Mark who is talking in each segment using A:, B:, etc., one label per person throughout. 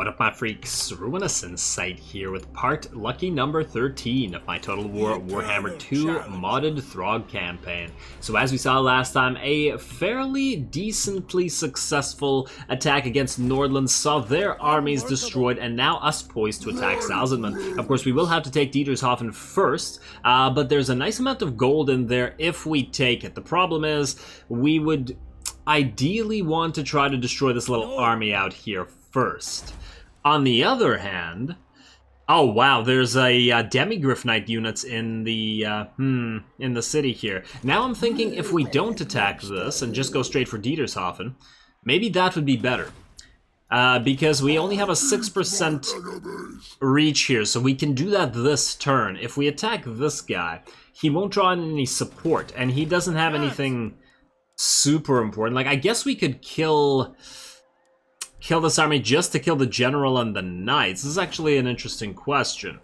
A: What up, my freaks? RuinousInsight here with part lucky number 13 of my Total Warhammer 2 modded Throgg campaign. So as we saw last time, a fairly decently successful attack against Nordland saw their armies destroyed, and now us poised to attack Salzenman. Of course, we will have to take Dietre's Hoffman first, but there's a nice amount of gold in there if we take it. The problem is, we would ideally want to try to destroy this little army out here first. On the other hand, oh wow, there's a Demigryph Knight units in the city here. Now I'm thinking if we don't attack this and just go straight for Dieter's Hoffman, maybe that would be better. Because we only have a 6% reach here, so we can do that this turn. If we attack this guy, he won't draw in any support, and he doesn't have anything super important. Like, I guess we could kill this army just to kill the general and the knights. This is actually an interesting question.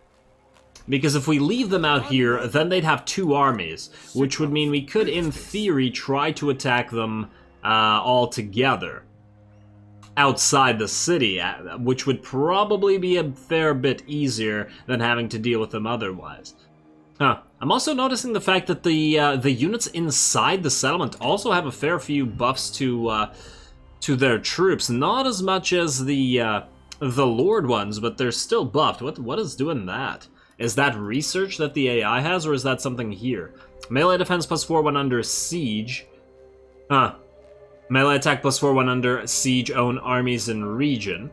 A: Because if we leave them out here, then they'd have two armies, which would mean we could, in theory, try to attack them all together outside the city, which would probably be a fair bit easier than having to deal with them otherwise. Huh. I'm also noticing the fact that the units inside the settlement also have a fair few buffs to their troops. Not as much as the Lord ones, but they're still buffed. What is doing that? Is that research that the AI has, or is that something here? Melee defense +4 when under siege. Huh. Melee attack +4 when under siege, own armies in region.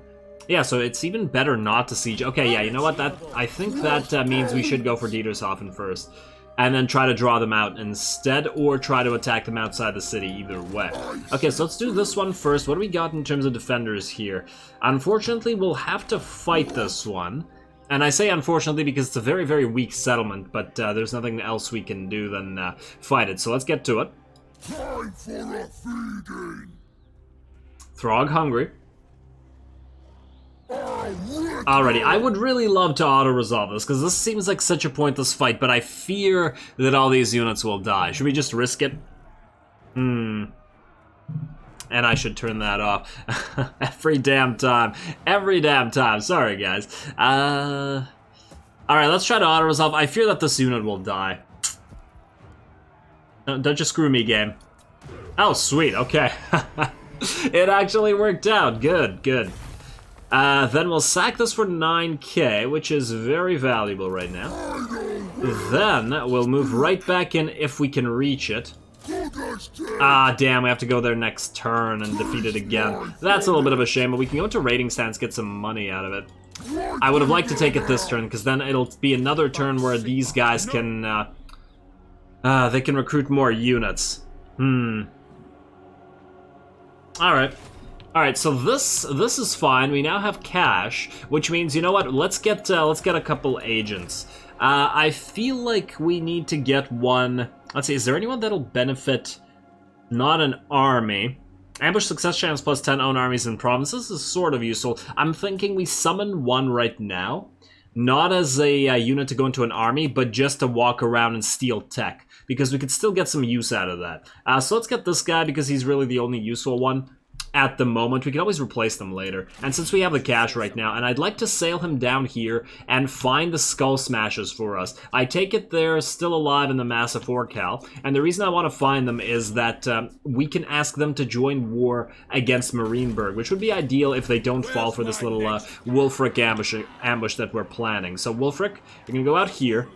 A: Yeah, so it's even better not to siege. Okay, yeah, you know what? I think that means we should go for Dieter's Hoffman first, and then try to draw them out instead, or try to attack them outside the city, either way. Okay, so let's do this one first. What do we got in terms of defenders here? Unfortunately, we'll have to fight this one. And I say unfortunately because it's a very, very weak settlement, but there's nothing else we can do than fight it. So let's get to it.
B: Time for a feeding.
A: Throgg hungry. Alrighty, I would really love to auto-resolve this, because this seems like such a pointless fight, but I fear that all these units will die. Should we just risk it? And I should turn that off. Every damn time. Every damn time. Sorry, guys. Alright, let's try to auto-resolve. I fear that this unit will die. Don't just screw me, game. Oh, sweet. Okay. It actually worked out. Good, good. Then we'll sack this for 9k, which is very valuable right now. Then we'll move right back in if we can reach it. Ah, damn, we have to go there next turn and defeat it again. That's a little bit of a shame, but we can go into raiding stance, get some money out of it. I would have liked to take it this turn, because then it'll be another turn where these guys can, they can recruit more units. Alright. Alright, so this is fine. We now have cash, which means, you know what, let's get a couple agents. I feel like we need to get one. Let's see, is there anyone that'll benefit? Not an army. Ambush success chance +10, own armies and provinces is sort of useful. I'm thinking we summon one right now. Not as a unit to go into an army, but just to walk around and steal tech, because we could still get some use out of that. So let's get this guy, because he's really the only useful one at the moment. We can always replace them later. And since we have the cash right now, and I'd like to sail him down here and find the Skull Smashers for us. I take it they're still alive in the massive Overhaul, and the reason I want to find them is that we can ask them to join war against Marienburg, which would be ideal if they don't fall for this little Wulfric ambush that we're planning. So Wulfric, you're going to go out here.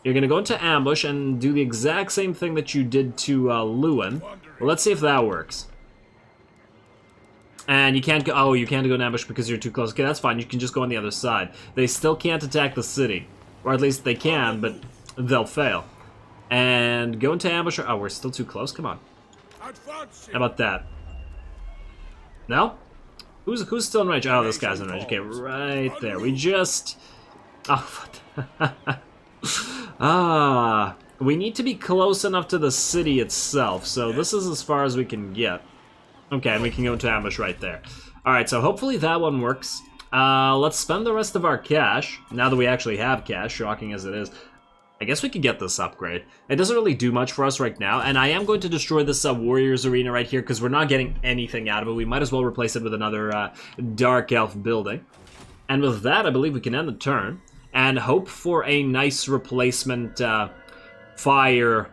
A: You're going to go into ambush and do the exact same thing that you did to Lewin. Well, let's see if that works. And you can't go, oh, you can't go in ambush because you're too close. Okay, that's fine, you can just go on the other side. They still can't attack the city. Or at least they can, but they'll fail. And go into ambush, oh, we're still too close, come on. How about that? No? Who's still in range? Oh, this guy's in range, okay, right there. We just, oh, we need to be close enough to the city itself, so this is as far as we can get. Okay, and we can go into ambush right there. Alright, so hopefully that one works. Let's spend the rest of our cash, now that we actually have cash, shocking as it is. I guess we could get this upgrade. It doesn't really do much for us right now, and I am going to destroy this Warriors Arena right here because we're not getting anything out of it. We might as well replace it with another Dark Elf building. And with that, I believe we can end the turn and hope for a nice replacement Fire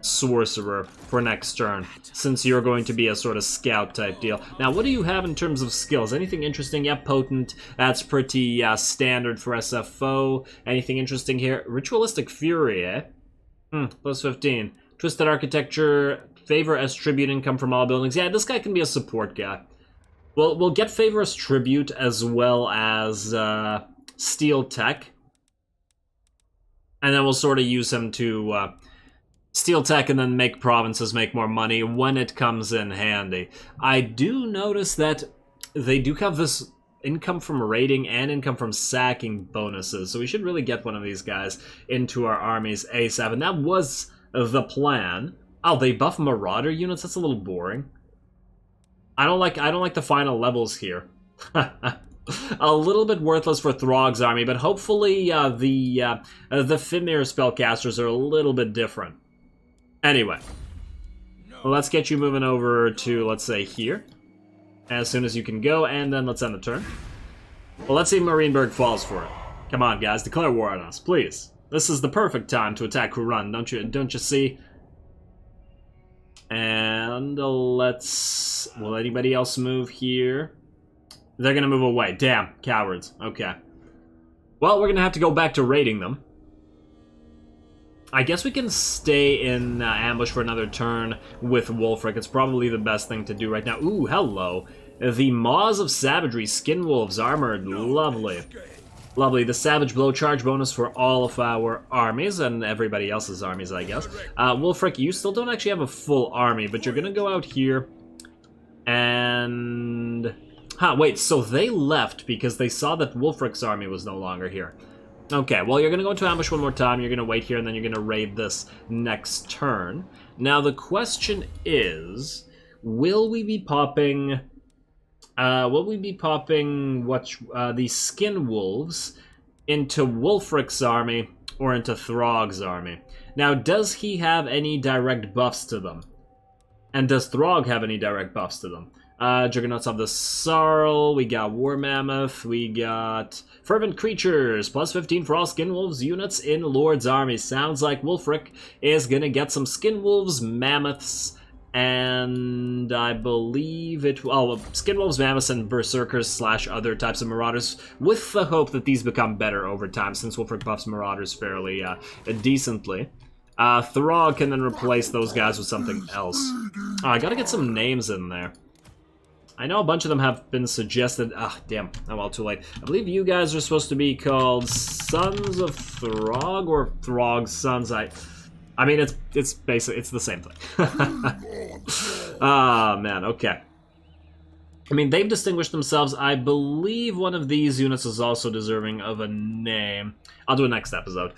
A: Sorcerer for next turn, since you're going to be a sort of scout type deal. Now, what do you have in terms of skills? Anything interesting? Yeah, Potent. That's pretty standard for SFO. Anything interesting here? Ritualistic Fury, eh? Plus 15. Twisted Architecture. Favor as tribute income from all buildings. Yeah, this guy can be a support guy. We'll get Favor as tribute as well as Steel Tech. And then we'll sort of use him to steal tech and then make provinces make more money when it comes in handy. I do notice that they do have this income from raiding and income from sacking bonuses, so we should really get one of these guys into our armies ASAP, and that was the plan. Oh, they buff Marauder units? That's a little boring. I don't like the final levels here. A little bit worthless for Throgg's army, but hopefully the Fimir spellcasters are a little bit different. Anyway, well, let's get you moving over to, let's say, here, as soon as you can go, and then let's end the turn. Well, let's see if Marienburg falls for it. Come on, guys, declare war on us, please. This is the perfect time to attack Huron, don't you see? And let's... Will anybody else move here? They're gonna move away. Damn, cowards. Okay. Well, we're gonna have to go back to raiding them. I guess we can stay in ambush for another turn with Wulfric. It's probably the best thing to do right now. Ooh, hello. The Maws of Savagery, Skin Wolves, armored. Lovely. Lovely. The Savage Blow charge bonus for all of our armies and everybody else's armies, I guess. Wulfric, you still don't actually have a full army, but you're going to go out here and... wait, so they left because they saw that Wulfric's army was no longer here. Okay, well, you're going to go into ambush one more time, you're going to wait here, and then you're going to raid this next turn. Now, the question is, will we be popping the Skin Wolves into Wulfric's army or into Throgg's army? Now, does he have any direct buffs to them? And does Throgg have any direct buffs to them? Juggernauts of the Sarl, we got War Mammoth, we got Fervent Creatures, plus 15 for all Skin Wolves units in Lord's army. Sounds like Wulfric is gonna get some Skin Wolves, Mammoths, and I believe it... Oh, Skin Wolves, Mammoths, and Berserkers slash other types of Marauders, with the hope that these become better over time, since Wulfric buffs Marauders fairly decently. Throgg can then replace those guys with something else. Oh, I gotta get some names in there. I know a bunch of them have been suggested. Ah, damn. Oh, well, too late. I believe you guys are supposed to be called Sons of Throgg or Throgg's Sons. I mean, it's basically, it's the same thing. Ah, man, okay. I mean, they've distinguished themselves. I believe one of these units is also deserving of a name. I'll do a next episode.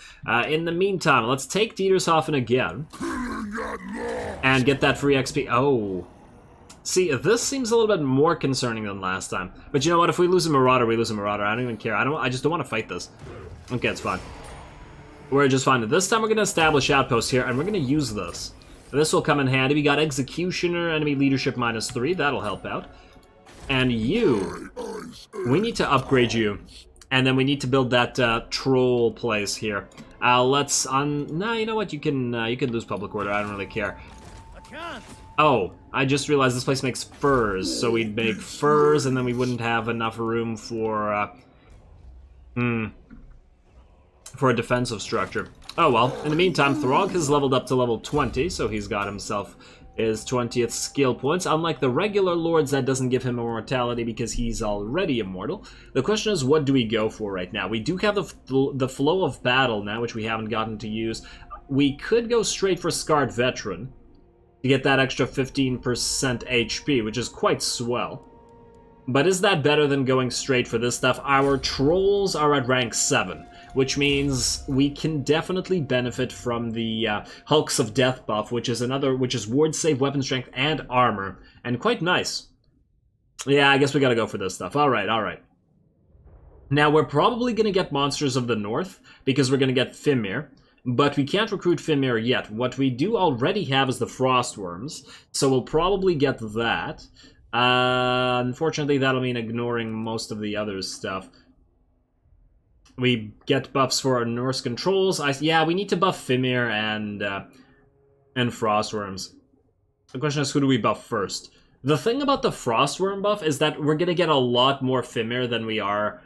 A: In the meantime, let's take Dietershofen again. And get that free XP. Oh. See, this seems a little bit more concerning than last time. But you know what? If we lose a Marauder, we lose a Marauder. I don't even care. I just don't want to fight this. Okay, it's fine. We're just fine. This time we're going to establish outposts here, and we're going to use this. This will come in handy. We got Executioner, enemy leadership -3. That'll help out. And you, we need to upgrade you. And then we need to build that troll place here. Let's no, you know what? You can lose public order. I don't really care. Oh, I just realized this place makes furs, so we'd make furs, and then we wouldn't have enough room for a defensive structure. Oh well. In the meantime, Throgg has leveled up to level 20, so he's got himself his 20th skill points. Unlike the regular lords, that doesn't give him immortality because he's already immortal. The question is, what do we go for right now? We do have the flow of battle now, which we haven't gotten to use. We could go straight for Scarred Veteran to get that extra 15% HP, which is quite swell. But is that better than going straight for this stuff? Our trolls are at rank 7, which means we can definitely benefit from the Hulks of Death buff, which is ward save, weapon strength, and armor, and quite nice. Yeah, I guess we gotta go for this stuff. Alright, alright. Now, we're probably gonna get Monsters of the North, because we're gonna get Fimir. But we can't recruit Fimir yet. What we do already have is the Frostworms, so we'll probably get that. Unfortunately, that'll mean ignoring most of the other stuff. We get buffs for our Norse controls. Yeah, we need to buff Fimir and Frostworms. The question is, who do we buff first? The thing about the Frostworm buff is that we're gonna get a lot more Fimir than we are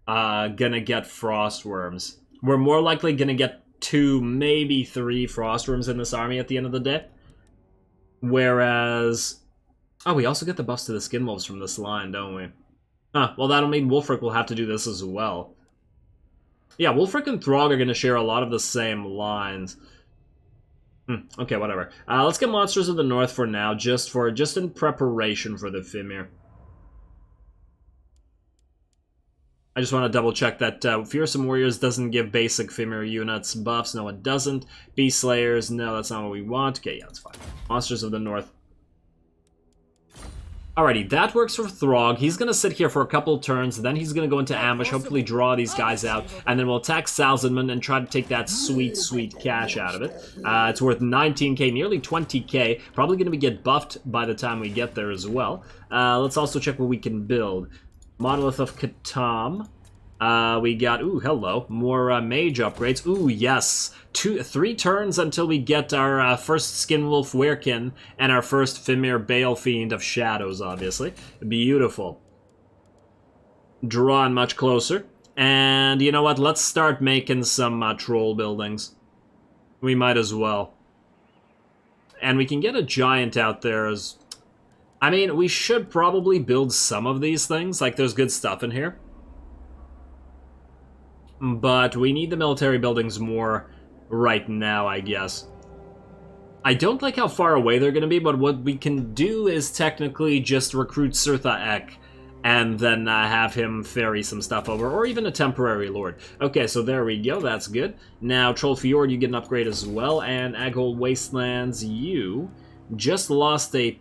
A: gonna get Frostworms. We're more likely gonna get 2, maybe 3 Frostworms in this army at the end of the day. Whereas... oh, we also get the buffs to the Skinwolves from this line, don't we? Huh, well that'll mean Wulfric will have to do this as well. Yeah, Wulfric and Throgg are going to share a lot of the same lines. Okay, whatever. Let's get Monsters of the North for now, just in preparation for the Fimir. I just want to double check that Fearsome Warriors doesn't give basic Fimir units buffs. No, it doesn't. Beast Slayers, no, that's not what we want. Okay, yeah, that's fine. Monsters of the North. Alrighty, that works for Throgg. He's going to sit here for a couple turns, then he's going to go into ambush, hopefully draw these guys out, and then we'll attack Salzenman and try to take that sweet, sweet cash out of it. It's worth 19k, nearly 20k. Probably going to get buffed by the time we get there as well. Let's also check what we can build. Monolith of Katam. We got, ooh, hello, more mage upgrades. Ooh, yes, 3 turns until we get our first Skinwolf Werekin and our first Fimir Balefiend of Shadows, obviously. Beautiful. Drawn much closer. And you know what, let's start making some troll buildings. We might as well. And we can get a giant out there as... I mean, we should probably build some of these things, like there's good stuff in here. But we need the military buildings more right now, I guess. I don't like how far away they're going to be, but what we can do is technically just recruit Sirtha Ek and then have him ferry some stuff over, or even a temporary lord. Okay, so there we go, that's good. Now, Troll Fjord, you get an upgrade as well, and Aghol Wastelands, you just lost a...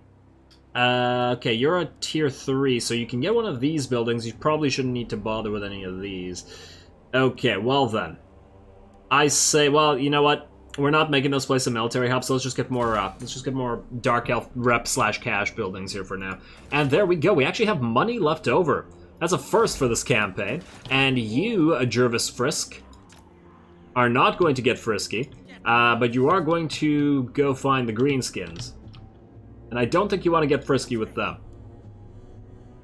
A: okay, you're a tier 3, so you can get one of these buildings. You probably shouldn't need to bother with any of these. Okay, well then. I say, well, you know what? We're not making this place a military hub, so let's just get more Dark Elf rep / cash buildings here for now. And there we go. We actually have money left over. That's a first for this campaign. And you, Jervis Frisk, are not going to get frisky, but you are going to go find the greenskins. And I don't think you want to get frisky with them.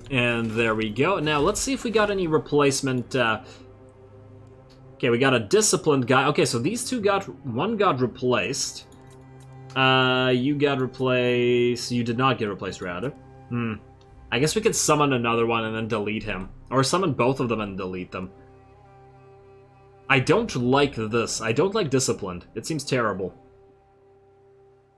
A: And there we go. Now, let's see if we got any replacement... okay, we got a disciplined guy. Okay, so these two one got replaced. You got replaced. You did not get replaced, rather. I guess we could summon another one and then delete him. Or summon both of them and delete them. I don't like this. I don't like disciplined. It seems terrible.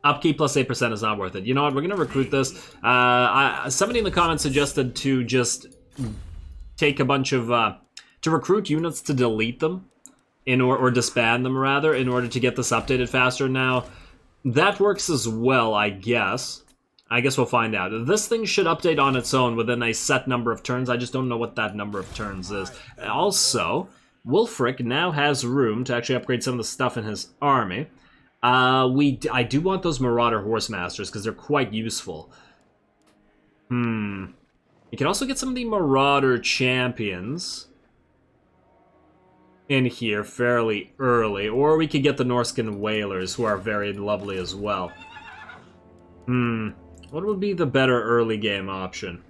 A: Upkeep plus 8% is not worth it. You know what? We're going to recruit this. Somebody in the comments suggested to just take a bunch of... to recruit units to delete them. Or disband them, rather, in order to get this updated faster. Now, that works as well, I guess. I guess we'll find out. This thing should update on its own within a set number of turns. I just don't know what that number of turns is. Also, Wulfric now has room to actually upgrade some of the stuff in his army. I do want those Marauder Horsemasters, because they're quite useful. You can also get some of the Marauder Champions in here fairly early, or we could get the Norscan Whalers, who are very lovely as well. What would be the better early game option?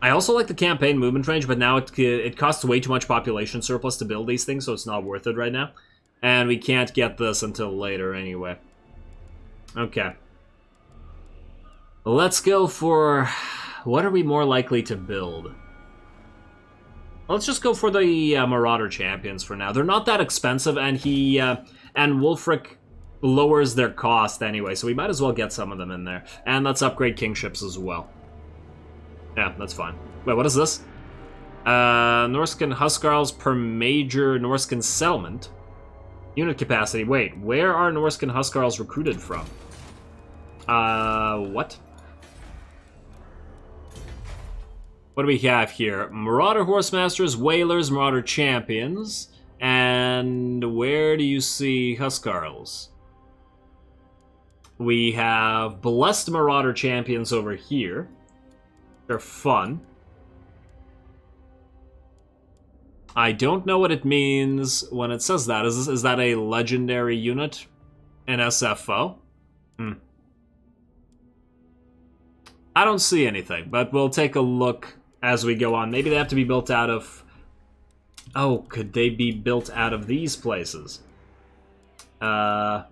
A: I also like the campaign movement range, but now it costs way too much population surplus to build these things, so it's not worth it right now. And we can't get this until later anyway. Okay. Let's go for... what are we more likely to build? Let's just go for the Marauder Champions for now. They're not that expensive, and and Wulfric lowers their cost anyway, so we might as well get some of them in there. And let's upgrade kingships as well. Yeah, that's fine. Wait, what is this? Norscan Huskarls per major Norscan settlement. Unit capacity. Wait, where are Norscan Huskarls recruited from? What? What do we have here? Marauder Horsemasters, Whalers, Marauder Champions. And where do you see Huskarls? We have Blessed Marauder Champions over here. They're fun. I don't know what it means when it says that. Is that a legendary unit in SFO? I don't see anything, but we'll take a look as we go on. Maybe they have to be built out of... Oh, could they be built out of these places? Longhi,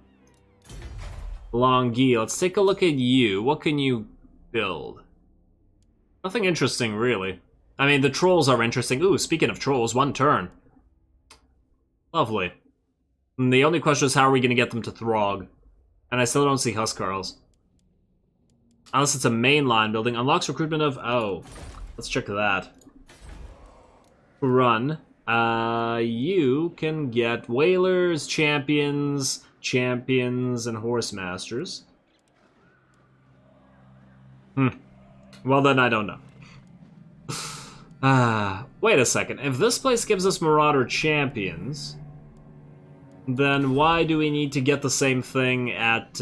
A: let's take a look at you. What can you build? Nothing interesting, really. I mean, the trolls are interesting. Ooh, speaking of trolls, 1 turn. Lovely. And the only question is how are we going to get them to Throgg? And I still don't see Huskarls. Unless it's a mainline building. Unlocks recruitment of... Oh, let's check that. Run. You can get Whalers, Champions, and Horsemasters. Well, then I don't know. Wait a second. If this place gives us Marauder Champions, then why do we need to get the same thing at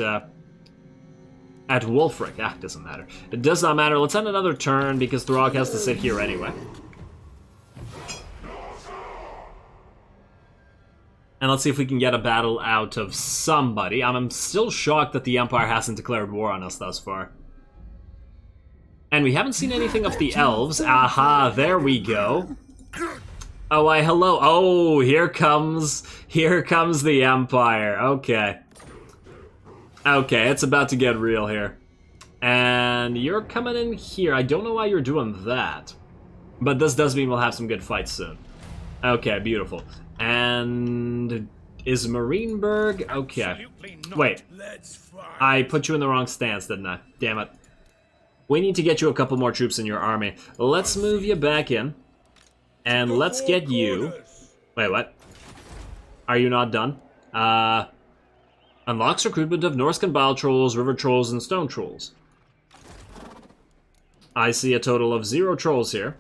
A: Wolfric? Doesn't matter. It does not matter. Let's end another turn because Throgg has to sit here anyway. And let's see if we can get a battle out of somebody. I'm still shocked that the Empire hasn't declared war on us thus far. And we haven't seen anything of the elves. Aha, there we go. Oh, why, hello. Oh, here comes the Empire. Okay. Okay, it's about to get real here. And you're coming in here. I don't know why you're doing that. But this does mean we'll have some good fights soon. Okay, beautiful. And is Marienburg? Okay. Wait. I put you in the wrong stance, didn't I? Damn it. We need to get you a couple more troops in your army. Let's move you back in. And let's get you... Wait, what? Are you not done? Unlocks recruitment of Norscan Bile Trolls, River Trolls, and Stone Trolls. I see a total of 0 trolls here.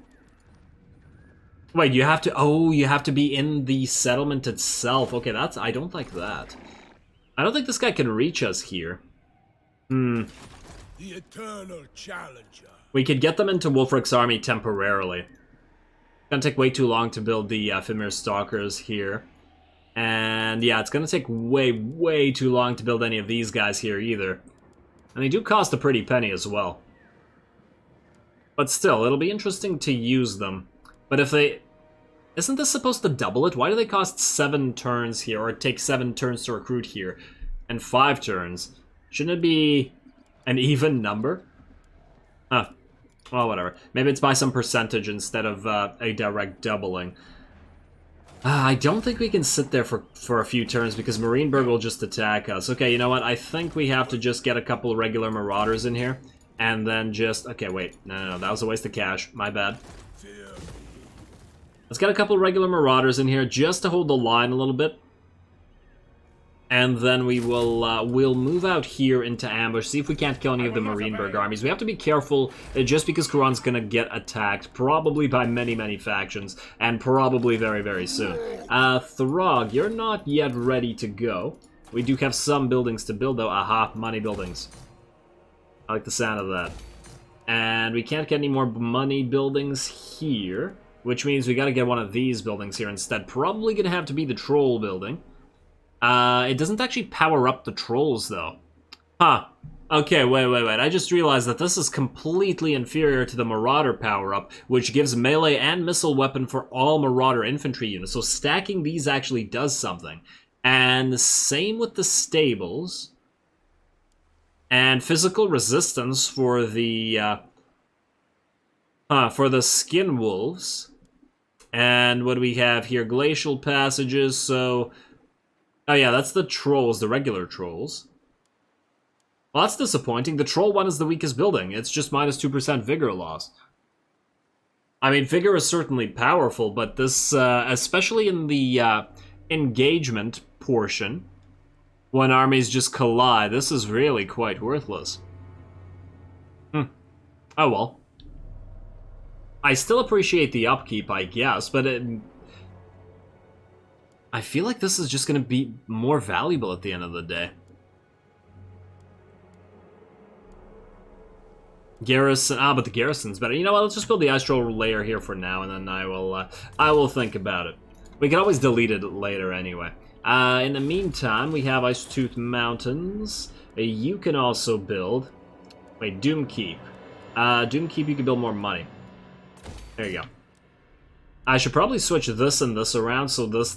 A: Wait, you have to... Oh, you have to be in the settlement itself. Okay, that's... I don't like that. I don't think this guy can reach us here. The
B: eternal challenger.
A: We could get them into Wolfric's army temporarily. It's gonna take way too long to build the Fimir Stalkers here. And yeah, it's gonna take way too long to build any of these guys here either. And they do cost a pretty penny as well. But still, it'll be interesting to use them. But if they... Isn't this supposed to double it? Why do they cost 7 turns here, or take 7 turns to recruit here, and 5 turns? Shouldn't it be an even number? Huh. Well, whatever. Maybe it's by some percentage instead of a direct doubling. I don't think we can sit there for a few turns because Marienburg will just attack us. Okay, you know what? I think we have to just get a couple of regular Marauders in here, and then just... Okay, wait. No, that was a waste of cash. My bad. Let's get a couple of regular Marauders in here just to hold the line a little bit. And then we will we'll move out here into ambush, see if we can't kill any of the Marienburg armies. We have to be careful just because Kuran's going to get attacked, probably by many factions, and probably very soon. Throgg, you're not yet ready to go. We do have some buildings to build, though. Aha, money buildings. I like the sound of that. And we can't get any more money buildings here, which means we got to get one of these buildings here instead. Probably going to have to be the troll building. It doesn't actually power up the trolls, though. Huh. Okay, wait. I just realized that this is completely inferior to the Marauder power-up, which gives melee and missile weapon for all Marauder infantry units. So stacking these actually does something. And same with the stables. And physical resistance for the skin wolves. And what do we have here? Glacial passages, so... Oh yeah, that's the trolls, the regular trolls. Well, that's disappointing. The troll one is the weakest building. It's just minus 2% vigor loss. I mean, vigor is certainly powerful, but this, especially in the engagement portion, when armies just collide, this is really quite worthless. Oh well. I still appreciate the upkeep, I guess, but I feel like this is just going to be more valuable at the end of the day. Garrison, but the garrison's better. You know what, let's just build the astral layer here for now, and then I will think about it. We can always delete it later anyway. In the meantime, we have Wintertooth Mountains. You can also build... Wait, Doomkeep. Doomkeep, you can build more money. There you go. I should probably switch this and this around, so this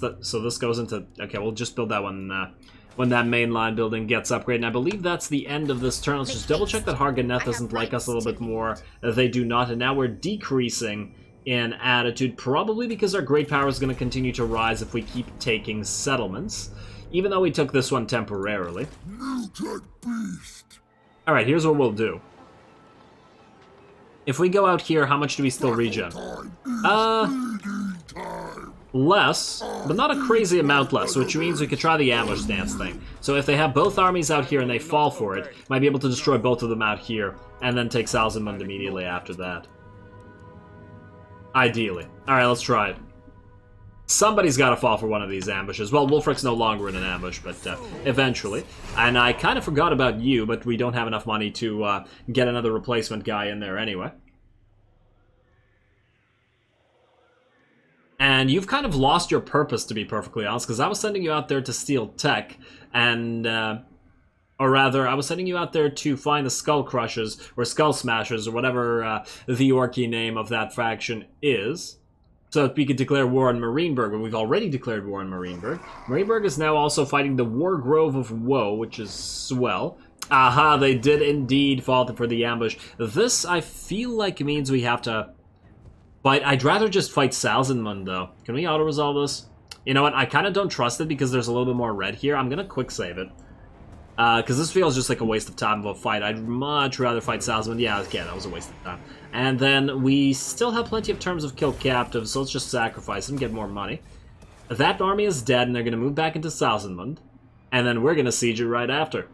A: goes into... Okay, we'll just build that one when that mainline building gets upgraded. And I believe that's the end of this turn. Let's just double check that Hargoneth doesn't like us a little bit more. They do not, and now we're decreasing in attitude, probably because our great power is going to continue to rise if we keep taking settlements, even though we took this one temporarily. Alright, here's what we'll do. If we go out here, how much do we still regen? Less, but not a crazy amount less, which means we could try the ambush stance thing. So if they have both armies out here and they fall for it, might be able to destroy both of them out here, and then take Salzamund immediately after that. Ideally. Alright, let's try it. Somebody's got to fall for one of these ambushes. Well, Wulfric's no longer in an ambush, but eventually. And I kind of forgot about you, but we don't have enough money to get another replacement guy in there anyway. And you've kind of lost your purpose, to be perfectly honest, because I was sending you out there to steal tech, and... or rather, I was sending you out there to find the Skull Crushers, or Skull Smashers, or whatever the Orky name of that faction is. So that we could declare war on Marienburg, but we've already declared war on Marienburg. Marienburg is now also fighting the War Grove of Woe, which is swell. Aha, they did indeed fall for the ambush. This, I feel like, means we have to fight. I'd rather just fight Salzamund, though. Can we auto-resolve this? You know what, I kind of don't trust it because there's a little bit more red here. I'm going to quick save it. Because this feels just like a waste of time of a fight. I'd much rather fight Salzamund. Yeah, okay, that was a waste of time. And then we still have plenty of terms of kill captives, so let's just sacrifice them, get more money. That army is dead, and they're going to move back into Salzamund. And then we're going to siege it right after.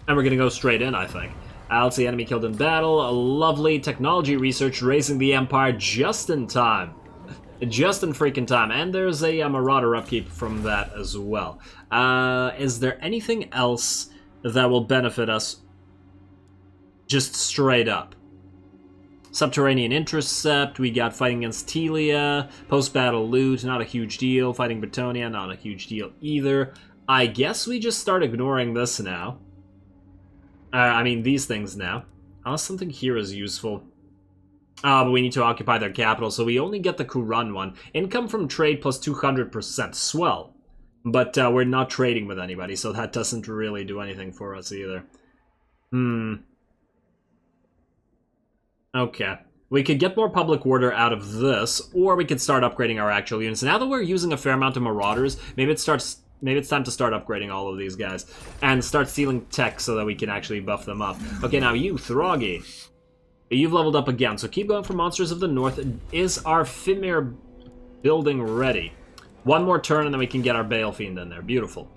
A: And we're going to go straight in, I think. Let's see, enemy killed in battle. A lovely technology research, raising the Empire just in time. Just in freaking time. And there's a Marauder upkeep from that as well. Is there anything else that will benefit us just straight up? Subterranean Intercept, we got fighting against Telia, post-battle loot, not a huge deal. Fighting Bretonia, not a huge deal either. I guess we just start ignoring this now. I mean, these things now. Unless something here is useful. But we need to occupy their capital, so we only get the Kuran one. Income from trade plus 200%. Swell. But we're not trading with anybody, so that doesn't really do anything for us either. Okay. We could get more public order out of this, or we could start upgrading our actual units. Now that we're using a fair amount of Marauders, maybe it's time to start upgrading all of these guys. And start stealing tech so that we can actually buff them up. Okay, now you, Throggy. You've leveled up again, so keep going for Monsters of the North. Is our Fimir building ready? One more turn and then we can get our Bale Fiend in there. Beautiful.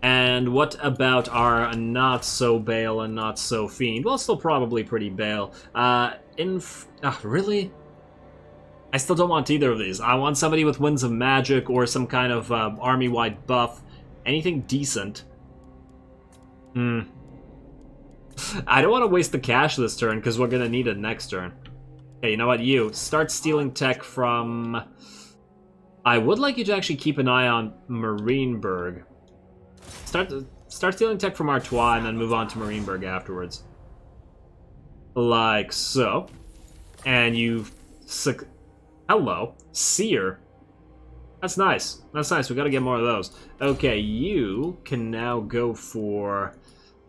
A: And what about our not-so-Bale and not-so-Fiend? Well, still probably pretty Bale. Really? I still don't want either of these. I want somebody with Winds of Magic or some kind of army-wide buff. Anything decent. I don't want to waste the cash this turn, because we're going to need it next turn. Okay, you know what? You, start stealing tech from... I would like you to actually keep an eye on Marienburg. Start stealing tech from Artois, and then move on to Marienburg afterwards. Like so. And you've... Hello. Seer. That's nice. That's nice. We got to get more of those. Okay, you can now go for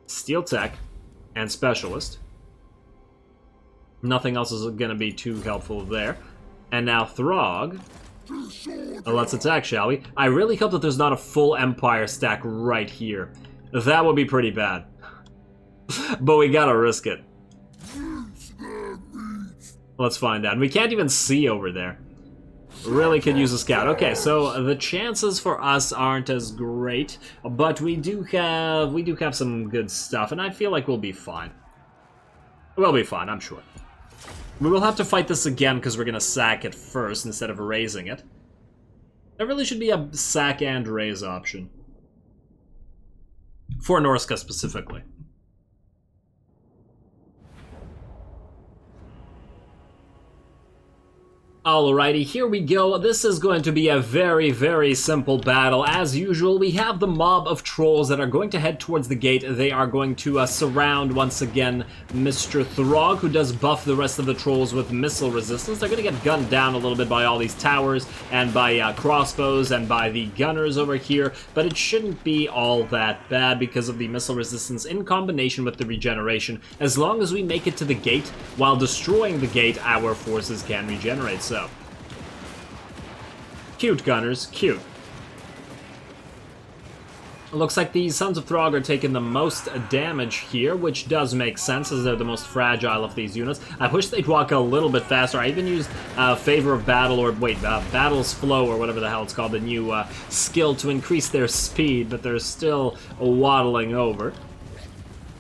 A: Steel Tech and Specialist. Nothing else is going to be too helpful there. And now Throgg. Let's attack, shall we? I really hope that there's not a full Empire stack right here. That would be pretty bad. But we gotta risk it. Let's find out. We can't even see over there. Really could use a scout. Okay, so the chances for us aren't as great, but we do have some good stuff, and I feel like we'll be fine. We'll be fine, I'm sure. We will have to fight this again because we're gonna sack it first instead of erasing it. There really should be a sack and raise option. For Norsca specifically. Alrighty, here we go. This is going to be a very, very simple battle. As usual, we have the mob of trolls that are going to head towards the gate. They are going to surround, once again, Mr. Throgg, who does buff the rest of the trolls with missile resistance. They're going to get gunned down a little bit by all these towers, and by crossbows, and by the gunners over here, but it shouldn't be all that bad because of the missile resistance in combination with the regeneration. As long as we make it to the gate, while destroying the gate, our forces can regenerate. So, cute, gunners, cute. It looks like the Sons of Throgg are taking the most damage here, which does make sense as they're the most fragile of these units. I wish they'd walk a little bit faster. I even used Favor of Battle, or wait, Battle's Flow, or whatever the hell it's called, the new skill to increase their speed, but they're still waddling over.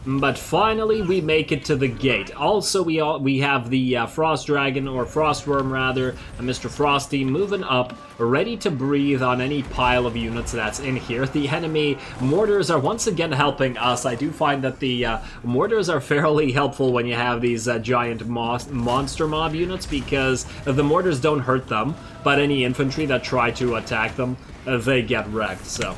A: But finally, we make it to the gate. Also, we have the Frost Dragon, or Frostworm rather, Mr. Frosty, moving up, ready to breathe on any pile of units that's in here. The enemy mortars are once again helping us. I do find that the mortars are fairly helpful when you have these giant monster mob units, because the mortars don't hurt them, but any infantry that try to attack them, they get wrecked, so...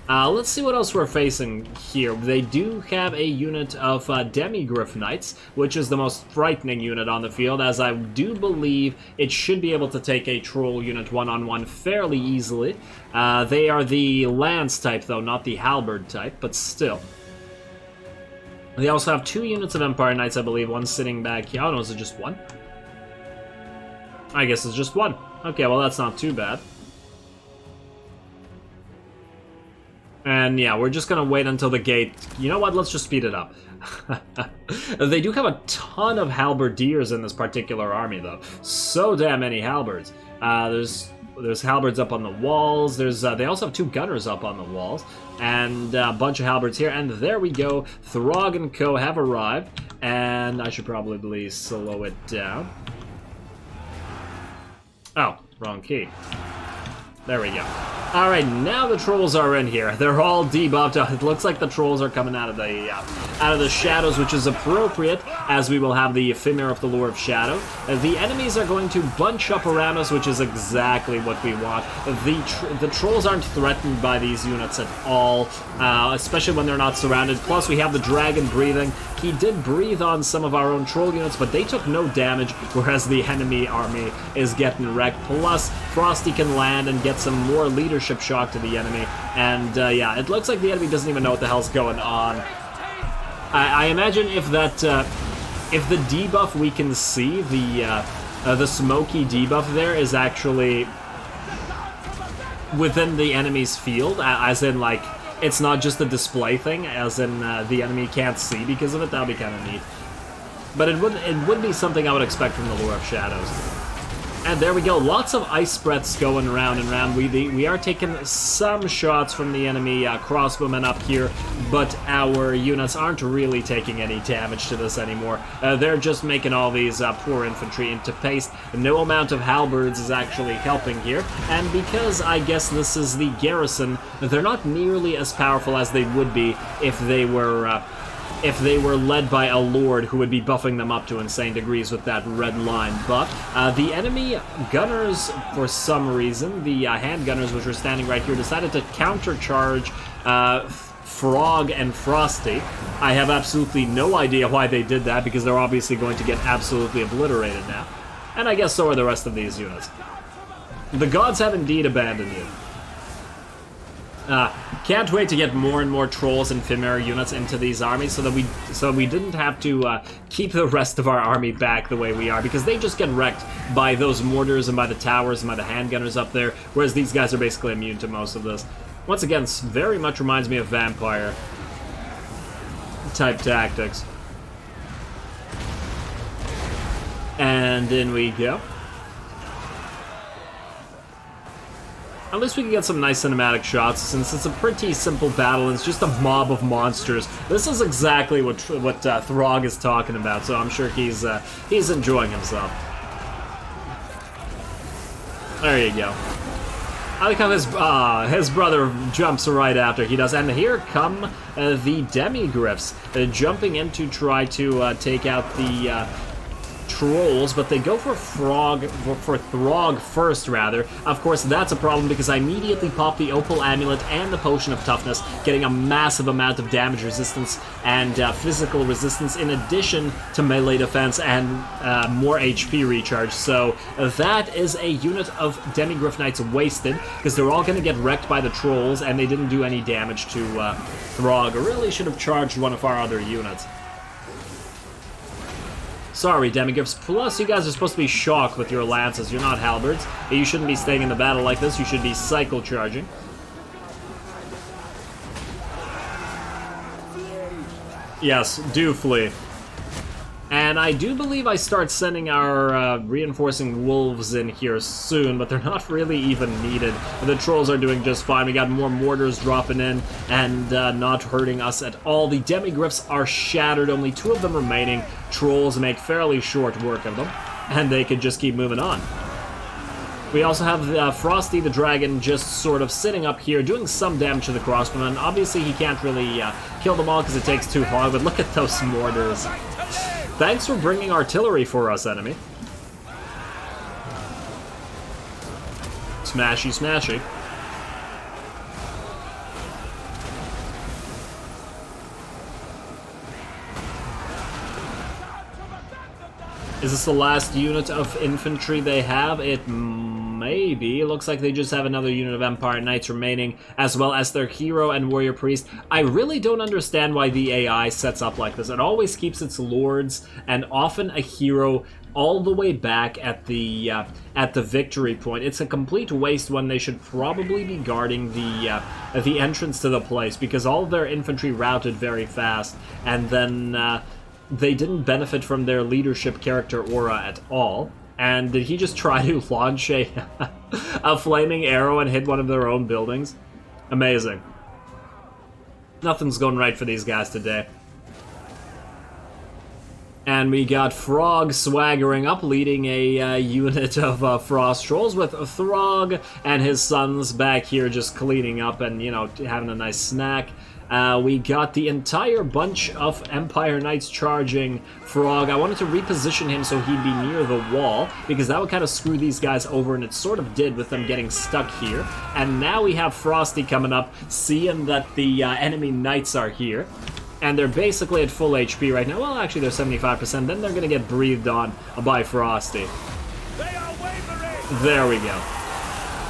A: let's see what else we're facing here. They do have a unit of Demigryph Knights, which is the most frightening unit on the field, as I do believe it should be able to take a troll unit one-on-one fairly easily. They are the lance type, though, not the halberd type, but still. They also have 2 units of Empire Knights, I believe, one sitting back here. Oh, no, is it just one? I guess it's just one. Okay, well, that's not too bad. And yeah, we're just gonna wait until the gate... You know what? Let's just speed it up. They do have a ton of halberdiers in this particular army, though. So damn many halberds. There's halberds up on the walls. They also have 2 gunners up on the walls. And a bunch of halberds here. And there we go. Throgg and co. have arrived. And I should probably slow it down. Oh, wrong key. There we go. Alright, now the trolls are in here. They're all debuffed. It looks like the trolls are coming out of the shadows, which is appropriate, as we will have the Ephemer of the Lore of Shadow. The enemies are going to bunch up around us, which is exactly what we want. The trolls aren't threatened by these units at all, especially when they're not surrounded. Plus, we have the dragon breathing. He did breathe on some of our own troll units, but they took no damage, whereas the enemy army is getting wrecked. Plus, Frosty can land and get some more leadership shock to the enemy, and yeah, it looks like the enemy doesn't even know what the hell's going on. I imagine if the debuff we can see, the smoky debuff there, is actually within the enemy's field, as in, like, it's not just a display thing, as in the enemy can't see because of it. That would be kind of neat. But it would be something I would expect from the Lore of Shadows. And there we go, lots of ice breaths going round and round. We are taking some shots from the enemy crossbowmen up here, but our units aren't really taking any damage to this anymore. They're just making all these poor infantry into paste. No amount of halberds is actually helping here, and because I guess this is the garrison, they're not nearly as powerful as they would be if they were led by a lord who would be buffing them up to insane degrees with that red line buff. The enemy gunners, for some reason, the hand gunners, which were standing right here, decided to countercharge Throgg and Frosty. I have absolutely no idea why they did that, because they're obviously going to get absolutely obliterated now. And I guess so are the rest of these units. The gods have indeed abandoned you. Can't wait to get more and more trolls and Ephemer units into these armies so that we didn't have to keep the rest of our army back the way we are, because they just get wrecked by those mortars and by the towers and by the handgunners up there, whereas these guys are basically immune to most of this. Once again, very much reminds me of vampire type tactics. And in we go. At least we can get some nice cinematic shots, since it's a pretty simple battle and it's just a mob of monsters. This is exactly what Throgg is talking about, so I'm sure he's enjoying himself. There you go. I like how his brother jumps right after he does. And here come the Demigriffs jumping in to try to take out the trolls, but they go for Throgg first, rather. Of course, that's a problem because I immediately pop the Opal Amulet and the Potion of Toughness, getting a massive amount of damage resistance and physical resistance in addition to melee defense and more HP recharge. So that is a unit of Demigriff Knights wasted because they're all going to get wrecked by the trolls and they didn't do any damage to Throgg. I really should have charged one of our other units. Sorry, Demigriffs. Plus, you guys are supposed to be shocked with your lances. You're not halberds. You shouldn't be staying in the battle like this. You should be cycle charging. Yes, do flee. And I do believe I start sending our reinforcing wolves in here soon, but they're not really even needed. The trolls are doing just fine. We got more mortars dropping in and not hurting us at all. The Demigriffs are shattered, only 2 of them remaining. Trolls make fairly short work of them, and they can just keep moving on. We also have Frosty the Dragon just sort of sitting up here, doing some damage to the crossbowmen. Obviously, he can't really kill them all because it takes too long, but look at those mortars. Thanks for bringing artillery for us, enemy. Smashy, smashy. Is this the last unit of infantry they have? It may be. It looks like they just have another unit of Empire Knights remaining, as well as their hero and warrior priest. I really don't understand why the AI sets up like this. It always keeps its lords and often a hero all the way back at the victory point. It's a complete waste when they should probably be guarding the entrance to the place, because all of their infantry routed very fast, and then they didn't benefit from their leadership character aura at all. And did he just try to launch a flaming arrow and hit one of their own buildings? Amazing. Nothing's going right for these guys today. And we got Throgg swaggering up, leading a unit of Frost Trolls, with Throgg and his sons back here just cleaning up and, you know, having a nice snack. We got the entire bunch of Empire Knights charging Throgg. I wanted to reposition him so he'd be near the wall, because that would kind of screw these guys over, and it sort of did with them getting stuck here. And now we have Frosty coming up, seeing that the enemy Knights are here. And they're basically at full HP right now. Well, actually, they're 75%. Then they're going to get breathed on by Frosty.
B: They are wavering.
A: There we go.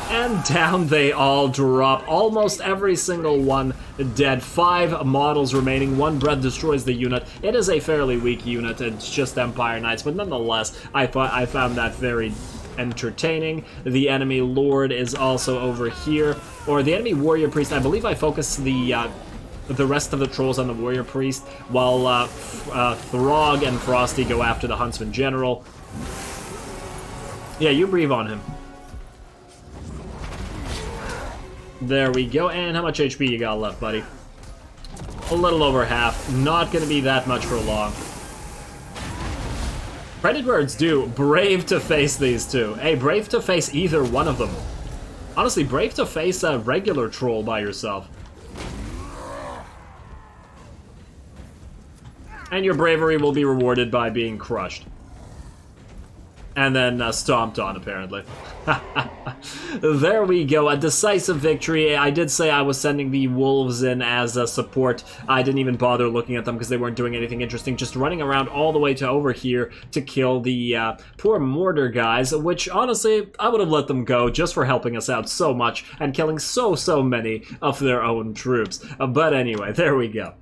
A: And down they all drop. Almost every single one dead. 5 models remaining. 1 breath destroys the unit. It is a fairly weak unit. It's just Empire Knights. But nonetheless, I found that very entertaining. The enemy Lord is also over here. Or the enemy Warrior Priest. I believe I focused the rest of the trolls on the Warrior Priest, while Throgg and Frosty go after the Huntsman General. Yeah, you breathe on him. There we go. And how much HP you got left, buddy? A little over half. Not going to be that much for long. Credit where it's due. Brave to face these two. Hey, brave to face either one of them. Honestly, brave to face a regular troll by yourself. And your bravery will be rewarded by being crushed. And then stomped on, apparently. There we go, a decisive victory. I did say I was sending the wolves in as a support. I didn't even bother looking at them because they weren't doing anything interesting, just running around all the way to over here to kill the poor mortar guys, which honestly, I would have let them go just for helping us out so much and killing so many of their own troops. But anyway, there we go.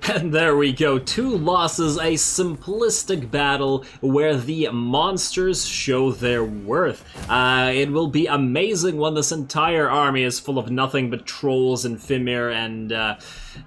A: And there we go, 2 losses, a simplistic battle where the monsters show their worth. It will be amazing when this entire army is full of nothing but trolls and Fimir and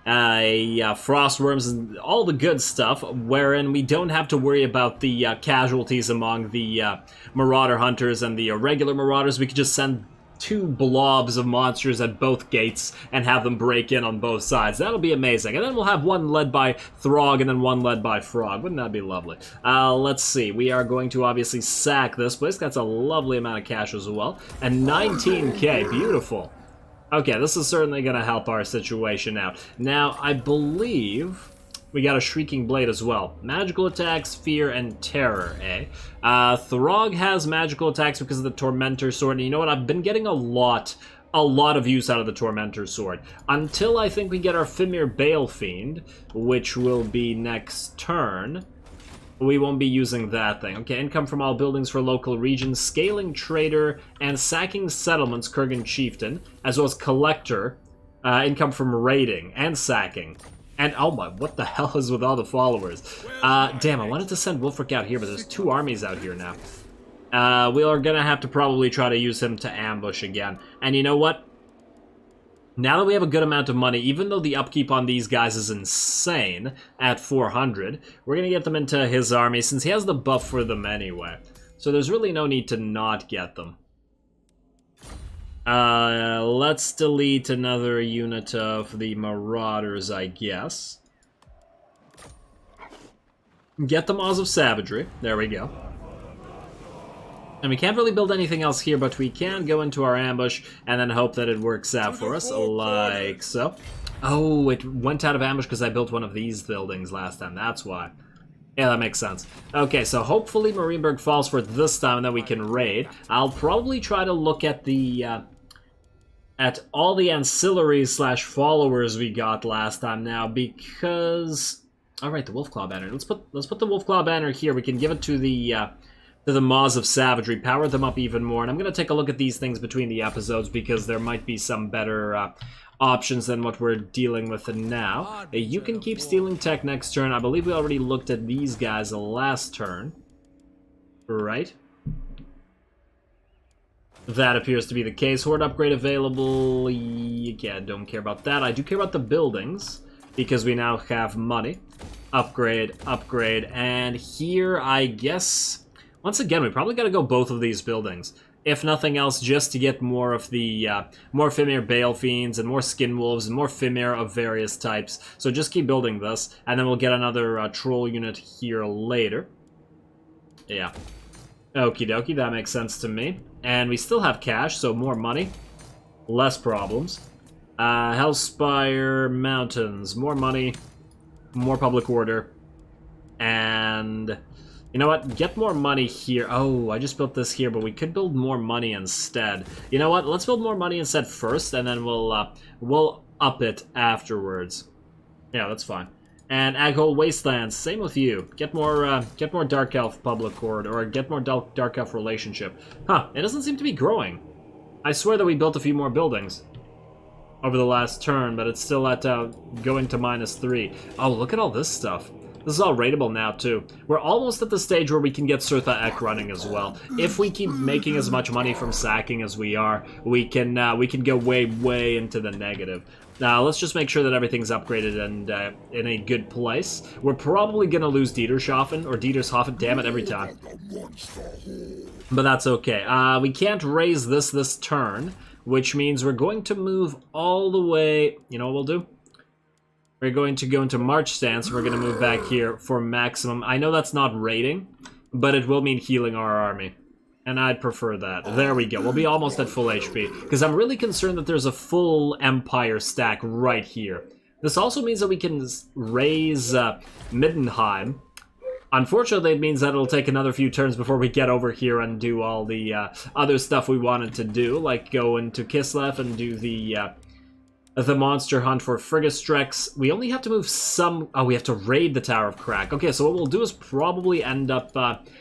A: frostworms and all the good stuff, wherein we don't have to worry about the casualties among the marauder hunters and the regular marauders. We could just send two blobs of monsters at both gates and have them break in on both sides. That'll be amazing. And then we'll have one led by Throgg and then one led by Frog. Wouldn't that be lovely? Let's see. We are going to obviously sack this place. That's a lovely amount of cash as well. And 19k. Beautiful. Okay, this is certainly going to help our situation out. Now, I believe we got a Shrieking Blade as well. Magical attacks, fear, and terror, eh? Throgg has magical attacks because of the Tormentor Sword. And you know what? I've been getting a lot of use out of the Tormentor Sword. Until I think we get our Fimir Balefiend, which will be next turn. We won't be using that thing. Okay, income from all buildings for local regions, scaling trader, and sacking settlements, Kurgan Chieftain, as well as collector, income from raiding and sacking. And, oh my, what the hell is with all the followers? Damn, I wanted to send Wulfric out here, but there's 2 armies out here now. We are gonna have to probably try to use him to ambush again. And you know what? Now that we have a good amount of money, even though the upkeep on these guys is insane at 400, we're gonna get them into his army since he has the buff for them anyway. So there's really no need to not get them. Let's delete another unit of the Marauders, I guess. Get the Maws of Savagery. There we go. And we can't really build anything else here, but we can go into our ambush and then hope that it works out for us, like so. Oh, it went out of ambush because I built one of these buildings last time, that's why. Yeah, that makes sense. Okay, so hopefully Marienburg falls for it this time and then we can raid. I'll probably try to look at the... at all the ancillaries slash followers we got last time now, because... Alright, the Wolfclaw banner. Let's put the Wolfclaw banner here. We can give it to the Maws of Savagery, power them up even more. And I'm going to take a look at these things between the episodes because there might be some better options than what we're dealing with now. You can keep stealing tech next turn. I believe we already looked at these guys last turn. Right? That appears to be the case. Horde upgrade available. Yeah, don't care about that. I do care about the buildings because we now have money. Upgrade, upgrade, and here I guess... Once again, we probably got to go both of these buildings. If nothing else, just to get more of the, more Fimir Balefiends and more Skinwolves and more Fimir of various types. So just keep building this, and then we'll get another Troll unit here later. Yeah. Okie dokie, that makes sense to me. And we still have cash, so more money. Less problems. Hellspire Mountains, more money. More public order. And... You know what? Get more money here. Oh, I just built this here, but we could build more money instead. You know what? Let's build more money instead first, and then we'll up it afterwards. Yeah, that's fine. And Aghole Wastelands, same with you. Get more Dark Elf public order, or get more Dark Elf relationship. Huh? It doesn't seem to be growing. I swear that we built a few more buildings over the last turn, but it's still at going to -3. Oh, look at all this stuff. This is all raidable now, too. We're almost at the stage where we can get Surtha Ek running as well. If we keep making as much money from sacking as we are, we can go way into the negative. Now, let's just make sure that everything's upgraded and in a good place. We're probably going to lose Dietershofen, or Dietershofen, damn it, every time. But that's okay. We can't raise this turn, which means we're going to move all the way... You know what we'll do? We're going to go into March stance. We're going to move back here for maximum. I know that's not raiding, but it will mean healing our army. And I'd prefer that. There we go. We'll be almost at full HP. Because I'm really concerned that there's a full Empire stack right here. This also means that we can raise Middenheim. Unfortunately, it means that it'll take another few turns before we get over here and do all the other stuff we wanted to do. Like go into Kislev and do the monster hunt for Frigastrex. We only have to move some... Oh, we have to raid the Tower of Crack. Okay, so what we'll do is probably end up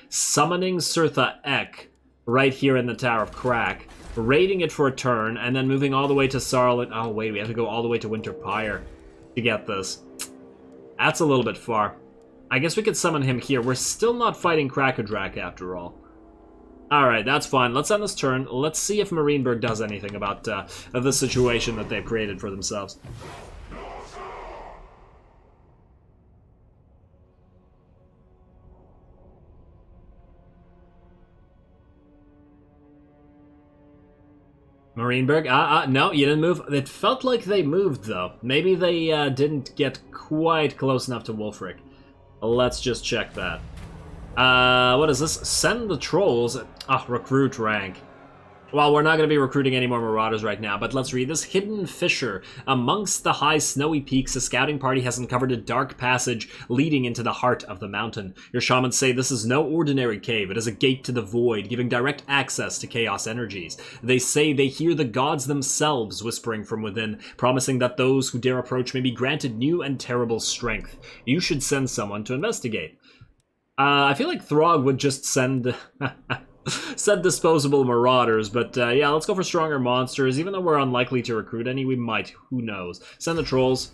A: summoning Surtha Ek right here in the Tower of Crack, raiding it for a turn, and then moving all the way to Sarlin. Oh, wait, we have to go all the way to Winterpire to get this. That's a little bit far. I guess we could summon him here. We're still not fighting Krakadrak after all. Alright, that's fine. Let's end this turn. Let's see if Marienburg does anything about the situation that they've created for themselves. Marienburg? No, you didn't move. It felt like they moved, though. Maybe they didn't get quite close enough to Wolfric. Let's just check that. What is this? Send the trolls. Recruit rank. Well, we're not going to be recruiting any more marauders right now, but let's read this. Hidden fissure. Amongst the high snowy peaks, a scouting party has uncovered a dark passage leading into the heart of the mountain. Your shamans say this is no ordinary cave. It is a gate to the void, giving direct access to chaos energies. They say they hear the gods themselves whispering from within, promising that those who dare approach may be granted new and terrible strength. You should send someone to investigate. I feel like Throgg would just send... Said disposable marauders, but yeah, let's go for stronger monsters. Even though we're unlikely to recruit any, we might. Who knows? Send the trolls.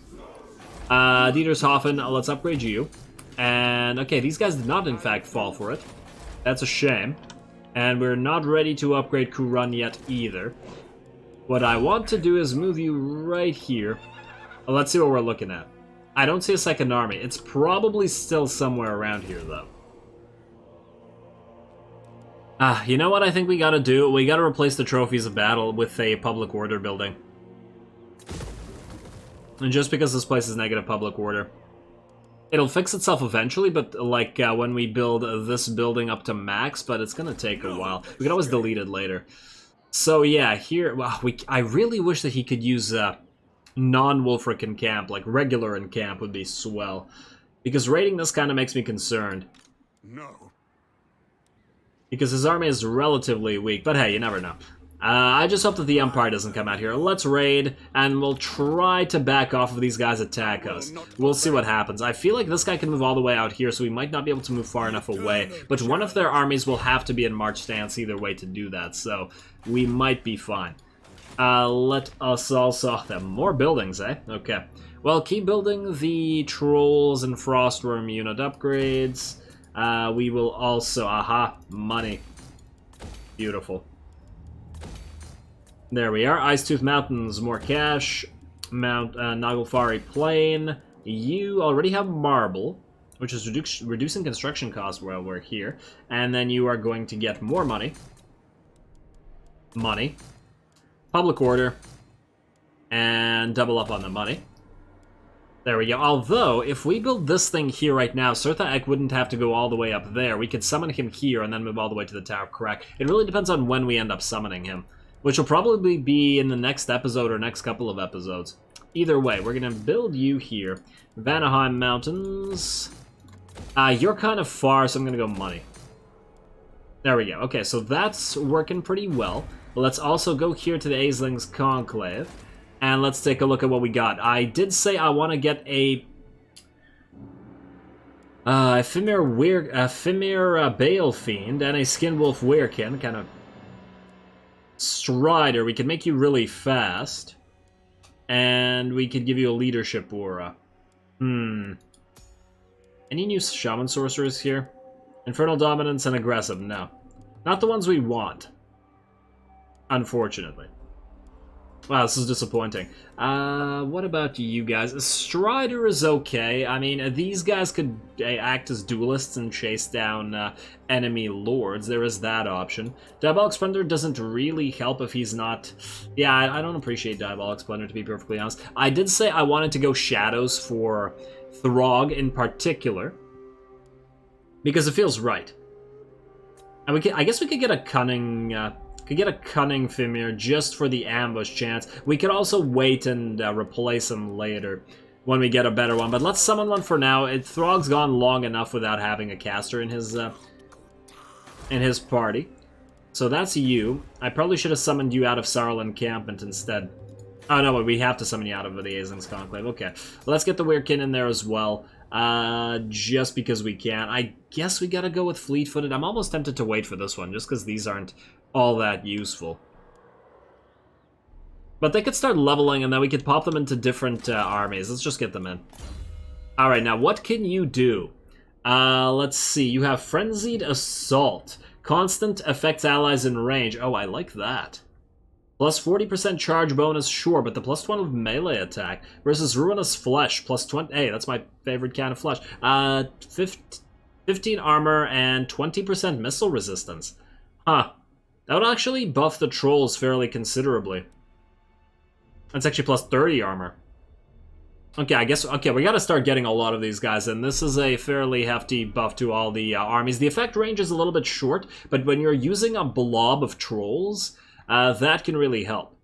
A: Dieter's Hoffman, let's upgrade you. And, okay, these guys did not, in fact, fall for it. That's a shame. And we're not ready to upgrade Kurun yet, either. What I want to do is move you right here. Let's see what we're looking at. I don't see a second army. It's probably still somewhere around here, though. You know what I think we gotta do? We gotta replace the trophies of battle with a public order building. And just because this place is negative public order. It'll fix itself eventually, but like when we build this building up to max, but it's gonna take a while. We can always delete it later. So yeah, here, well, I really wish that he could use non-Wolfric in camp, like regular in camp would be swell. Because raiding this kind of makes me concerned.
B: No.
A: Because his army is relatively weak, but hey, you never know. I just hope that the Empire doesn't come out here. Let's raid, and we'll try to back off if these guys attack us. We'll see what happens. I feel like this guy can move all the way out here, so we might not be able to move far enough away. But one of their armies will have to be in march stance either way to do that, so we might be fine. Let us also... There are more buildings, eh? Okay. Well, keep building the Trolls and Frostworm unit upgrades. We will also... money. Beautiful. There we are. Icetooth Mountains, more cash. Mount Naglfari Plain. You already have marble, which is reducing construction costs while we're here. And then you are going to get more money. Money. Public order. And double up on the money. There we go. Although, if we build this thing here right now, Surtha wouldn't have to go all the way up there. We could summon him here and then move all the way to the Tower of Crack. It really depends on when we end up summoning him, which will probably be in the next episode or next couple of episodes. Either way, we're going to build you here. Vanaheim Mountains. You're kind of far, so I'm going to go money. There we go. Okay, so that's working pretty well. Let's also go here to the Aisling's Conclave. And let's take a look at what we got. I did say I want to get a Ephemer Bale Fiend and a Skinwolf Weirkin, kind of Strider. We could make you really fast, and we could give you a leadership aura. Any new Shaman Sorcerers here? Infernal Dominance and Aggressive? No. Not the ones we want. Unfortunately. Wow, this is disappointing. What about you guys? Strider is okay. I mean, these guys could act as duelists and chase down enemy lords. There is that option. Diabolic Splendor doesn't really help if he's not... Yeah, I don't appreciate Diabolic Splendor, to be perfectly honest. I did say I wanted to go Shadows for Throgg in particular, because it feels right. And I guess we could get a Cunning... Could get a Cunning Fimir just for the ambush chance. We could also wait and replace him later when we get a better one. But let's summon one for now. Throgg's gone long enough without having a caster in his party. So that's you. I probably should have summoned you out of Sarl Encampment instead. Oh no, but we have to summon you out of the Aisling's Conclave. Okay, let's get the Weirkin in there as well. Just because we can. I guess we gotta go with Fleet-Footed. I'm almost tempted to wait for this one, just because these aren't all that useful. But they could start leveling, and then we could pop them into different armies. Let's just get them in. Alright, now what can you do? Let's see. You have Frenzied Assault. Constant affects allies in range. Oh, I like that. Plus 40% charge bonus, sure, but the plus 12 melee attack versus Ruinous Flesh, plus 20... Hey, that's my favorite kind of flesh. 15 armor and 20% missile resistance. Huh. That would actually buff the trolls fairly considerably. That's actually plus 30 armor. Okay, I guess, okay, we gotta start getting a lot of these guys in. This is a fairly hefty buff to all the armies. The effect range is a little bit short, but when you're using a blob of trolls, that can really help.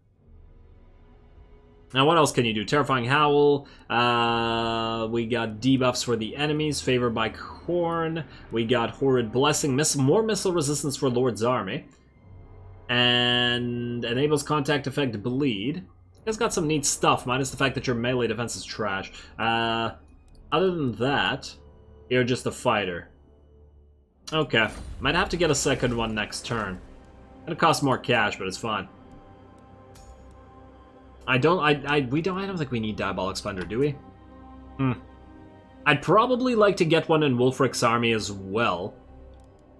A: Now, what else can you do? Terrifying Howl. We got debuffs for the enemies, favored by Khorne. We got Horrid Blessing, more missile resistance for Lord's Army. And enables contact effect bleed. It's got some neat stuff, minus the fact that your melee defense is trash. Other than that, you're just a fighter. Okay, might have to get a second one next turn. It'll cost more cash, but it's fine. I don't think we need Diabolic Splendor, do we? I'd probably like to get one in Wulfric's army as well.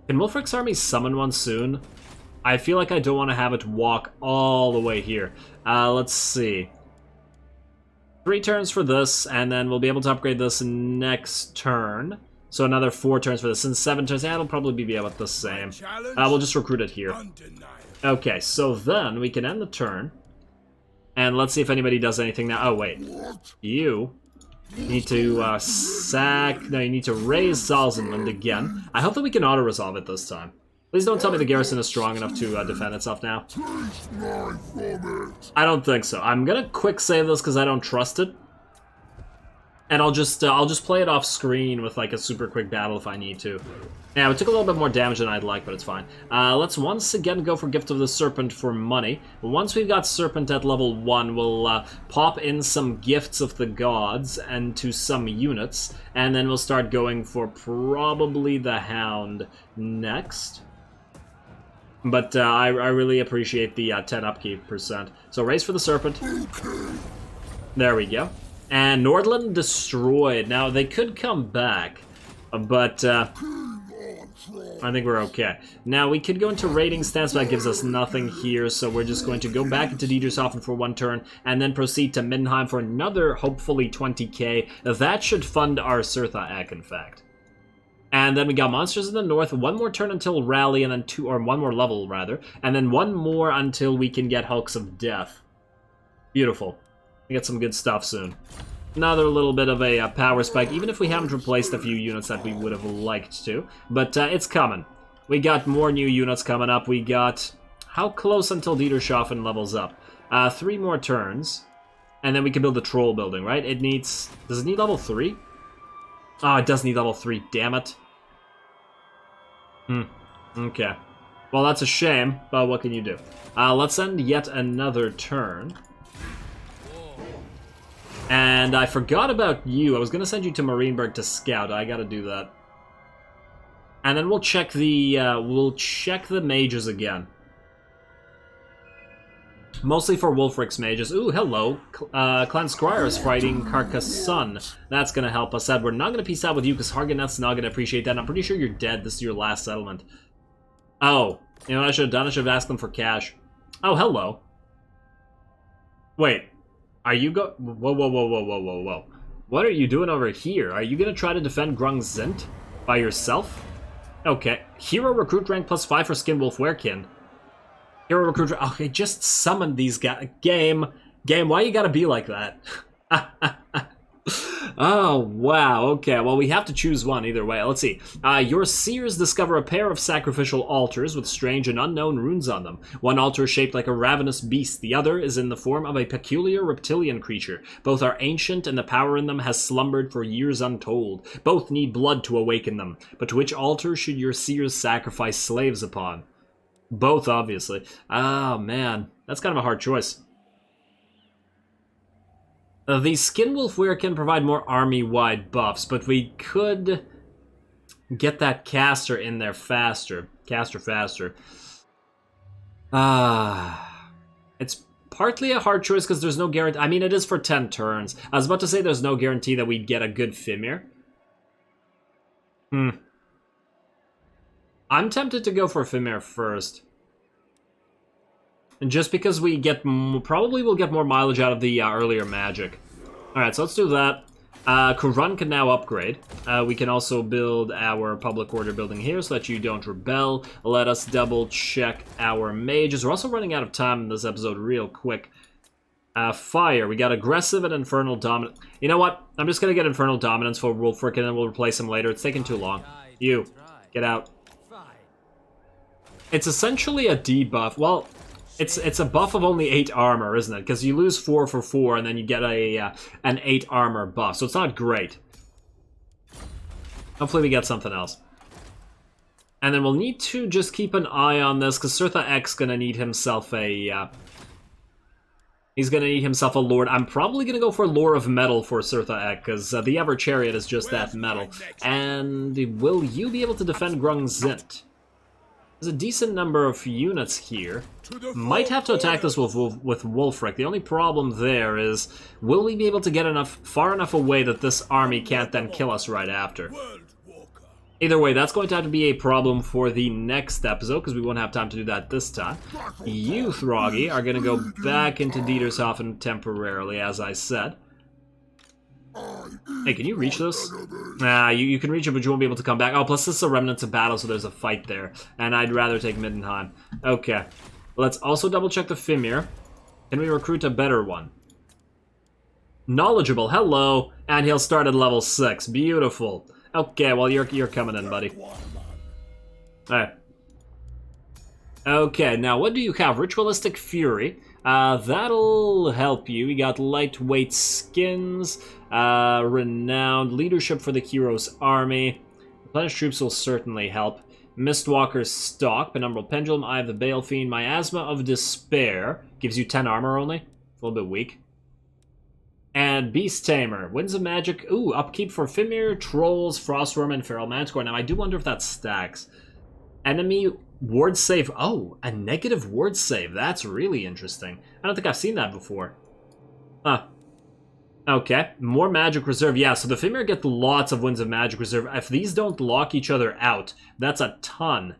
A: Can Wulfric's army summon one soon? I feel like I don't want to have it walk all the way here. Let's see. 3 turns for this, and then we'll be able to upgrade this next turn. So another 4 turns for this, and 7 turns. Yeah, it'll probably be about the same. We'll just recruit it here. Okay, so then we can end the turn. And let's see if anybody does anything now. Oh, wait. You need to sack... No, you need to raise Zalzenland again. I hope that we can auto-resolve it this time. Please don't tell me the garrison is strong enough to defend itself now. I don't think so. I'm gonna quick save this because I don't trust it. And I'll just play it off screen with like a super quick battle if I need to. Yeah, we took a little bit more damage than I'd like, but it's fine. Let's once again go for Gift of the Serpent for money. Once we've got Serpent at level 1, we'll pop in some Gifts of the Gods and to some units, and then we'll start going for probably the Hound next. But I really appreciate the 10 upkeep percent. So raise for the Serpent. There we go. And Nordland destroyed. Now, they could come back, but I think we're okay. Now, we could go into raiding stance, but that gives us nothing here, so we're just going to go back into Dietre for 1 turn, and then proceed to Middenheim for another, hopefully, 20k. That should fund our Sirtha Ek, in fact. And then we got monsters in the north, 1 more turn until rally, and then 1 more level, rather. And then 1 more until we can get Hulks of Death. Beautiful. We get some good stuff soon. Another little bit of a power spike, even if we haven't replaced a few units that we would have liked to. But it's coming. We got more new units coming up. We got... How close until Dieter levels up? 3 more turns. And then we can build the troll building, right? It needs... Does it need level 3? Oh, it does need level 3, damn it. Okay. Well, that's a shame, but what can you do? Let's end yet another turn. And I forgot about you. I was going to send you to Marienburg to scout. I got to do that. And then we'll check the mages again. Mostly for Wulfric's mages. Ooh, hello. Clan Scryer is fighting Carcassonne. That's going to help us out. We're not going to peace out with you because Hargonet's not going to appreciate that. And I'm pretty sure you're dead. This is your last settlement. Oh. You know what I should have done? I should have asked them for cash. Oh, hello. Wait. Are you Whoa, whoa, whoa, whoa, whoa, whoa, whoa. What are you doing over here? Are you going to try to defend Grung Zint by yourself? Okay. Hero recruit rank +5 for Skinwolf Werekin. Hero recruit. Okay, just summon these guys. Game, why you gotta be like that? Oh, wow. Okay, well, we have to choose one either way. Let's see. Your seers discover a pair of sacrificial altars with strange and unknown runes on them. One altar is shaped like a ravenous beast. The other is in the form of a peculiar reptilian creature. Both are ancient, and the power in them has slumbered for years untold. Both need blood to awaken them. But to which altar should your seers sacrifice slaves upon? Both, obviously. Oh, man. That's kind of a hard choice. The Skinwolf Weir can provide more army-wide buffs, but we could get that caster in there faster. Caster faster. It's partly a hard choice because there's no guarantee. I mean, it is for 10 turns. I was about to say there's no guarantee that we'd get a good Fimir. I'm tempted to go for Fimir first. And just because we get... Probably we'll get more mileage out of the earlier magic. Alright, so let's do that. Kurun can now upgrade. We can also build our public order building here so that you don't rebel. Let us double check our mages. We're also running out of time in this episode real quick. Fire. We got aggressive and infernal dominance. You know what? I'm just going to get infernal dominance for Wolfric and then we'll replace him later. It's taking too long. You. Get out. It's essentially a debuff. Well, it's a buff of only 8 armor, isn't it? Because you lose 4 for 4 and then you get an 8 armor buff. So it's not great. Hopefully we get something else. And then we'll need to just keep an eye on this because Sirtha X gonna need himself a... He's going to need himself a Lord. I'm probably going to go for Lore of Metal for Sirtha Ek, because the Ever Chariot is just that metal. And will you be able to defend Grung Zint? There's a decent number of units here. Might have to attack this with Wolfric. The only problem there is, will we be able to get far enough away that this army can't then kill us right after? Either way, that's going to have to be a problem for the next episode, because we won't have time to do that this time. You, Throggy, are going to go back into Dietershofen temporarily, as I said. Hey, can you reach this? Nah, you can reach it, but you won't be able to come back. Oh, plus this is a Remnants of Battle, so there's a fight there. And I'd rather take Middenheim. Okay. Let's also double-check the Fimir. Can we recruit a better one? Knowledgeable, hello! And he'll start at level 6. Beautiful. Okay, well, you're coming in, buddy. Alright. Okay, now what do you have? Ritualistic Fury. That'll help you. We got lightweight skins, renowned leadership for the hero's army. Replenished troops will certainly help. Mistwalker's Stalk, Penumbral Pendulum, Eye of the Balefiend, Miasma of Despair. Gives you 10 armor only. It's a little bit weak. And Beast Tamer, Winds of Magic. Ooh, upkeep for Fimir, Trolls, Frostworm, and Feral Manticore. Now, I do wonder if that stacks. Enemy ward save. Oh, a negative ward save. That's really interesting. I don't think I've seen that before. Huh. Okay, more Magic Reserve. Yeah, so the Fimir get lots of Winds of Magic Reserve. If these don't lock each other out, that's a ton.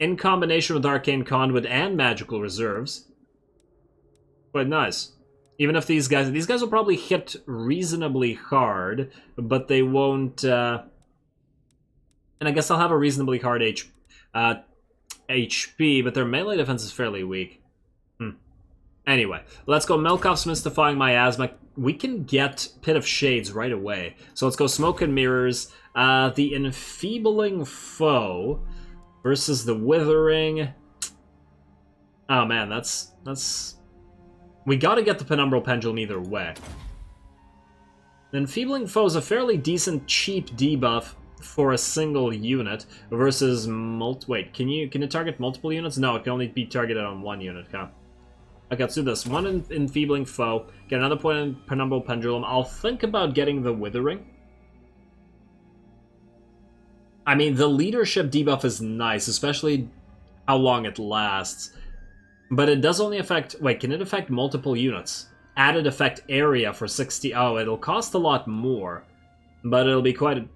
A: In combination with Arcane Conduit and Magical Reserves. Quite nice. Even if these guys will probably hit reasonably hard, but they won't, and I guess they'll have a reasonably hard HP, but their melee defense is fairly weak. Anyway, let's go Melkoff's Mystifying Miasma. We can get Pit of Shades right away. So let's go Smoke and Mirrors, the Enfeebling Foe versus the Withering. Oh man, that's... We gotta get the Penumbral Pendulum either way. The Enfeebling Foe is a fairly decent, cheap debuff for a single unit versus wait, can it target multiple units? No, it can only be targeted on one unit, huh? Okay, let's do this. One Enfeebling Foe, get another point in Penumbral Pendulum. I'll think about getting the Withering. I mean, the leadership debuff is nice, especially how long it lasts. But it does only affect... Wait, can it affect multiple units? Added effect area for 60... Oh, it'll cost a lot more. But it'll be quite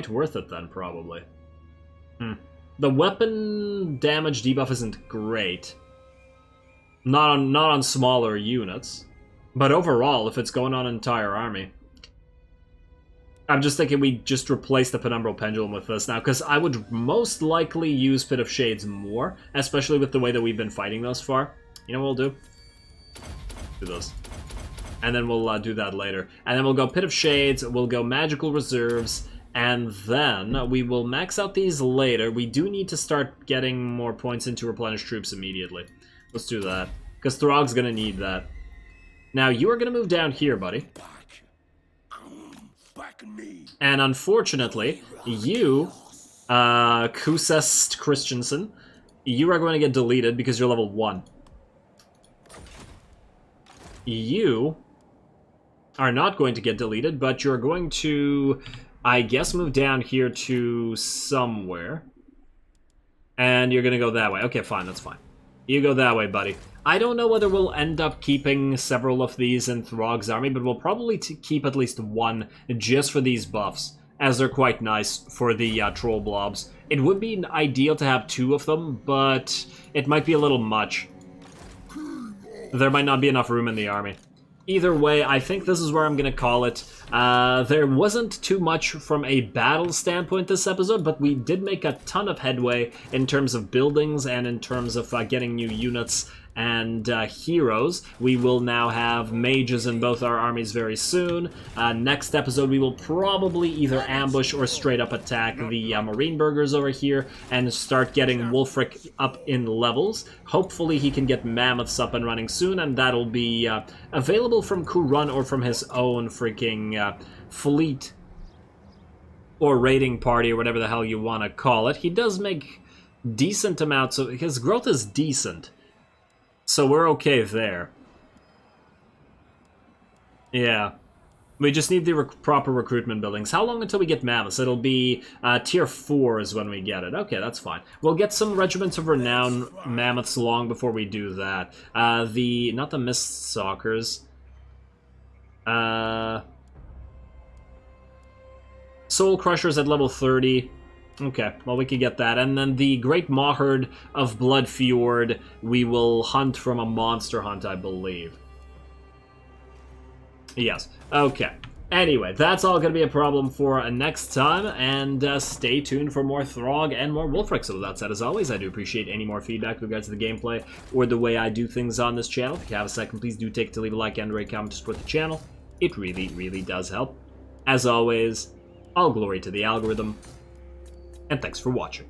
A: worth it then, probably. The weapon damage debuff isn't great. Not on smaller units. But overall, if it's going on an entire army... I'm just thinking we just replace the Penumbral Pendulum with this now, because I would most likely use Pit of Shades more, especially with the way that we've been fighting thus far. You know what we'll do? Do this. And then we'll do that later. And then we'll go Pit of Shades, we'll go Magical Reserves, and then we will max out these later. We do need to start getting more points into Replenished Troops immediately. Let's do that, because Throgg's going to need that. Now, you are going to move down here, buddy. And unfortunately, you, Kusest Christensen, you are going to get deleted because you're level 1. You are not going to get deleted, but you're going to, I guess, move down here to somewhere. And you're going to go that way. Okay, fine, that's fine. You go that way, buddy. I don't know whether we'll end up keeping several of these in Throgg's army, but we'll probably keep at least one just for these buffs, as they're quite nice for the troll blobs. It would be ideal to have 2 of them, but it might be a little much. There might not be enough room in the army. Either way, I think this is where I'm going to call it. There wasn't too much from a battle standpoint this episode, but we did make a ton of headway in terms of buildings and in terms of getting new units and heroes. We will now have mages in both our armies very soon. Next episode, we will probably either ambush or straight up attack the Marienburgers over here and start getting Wulfric up in levels. Hopefully he can get Mammoths up and running soon, and that'll be available from Kurun or from his own freaking fleet or raiding party or whatever the hell you want to call it. He does make decent amounts of... his growth is decent. So we're okay there. Yeah. We just need the proper recruitment buildings. How long until we get Mammoths? It'll be tier 4 is when we get it. Okay, that's fine. We'll get some Regiments of Renown Mammoths long before we do that. Not the Mist Stalkers. Soul Crushers at level 30. Okay, well, we could get that. And then the Great Maherd of Blood Fjord, we will hunt from a monster hunt, I believe. Yes, okay. Anyway, that's all going to be a problem for next time, and stay tuned for more Throgg and more Wulfric. So with that said, as always, I do appreciate any more feedback with regards to the gameplay or the way I do things on this channel. If you have a second, please do take to leave a like and a comment to support the channel. It really, really does help. As always, all glory to the algorithm. And thanks for watching.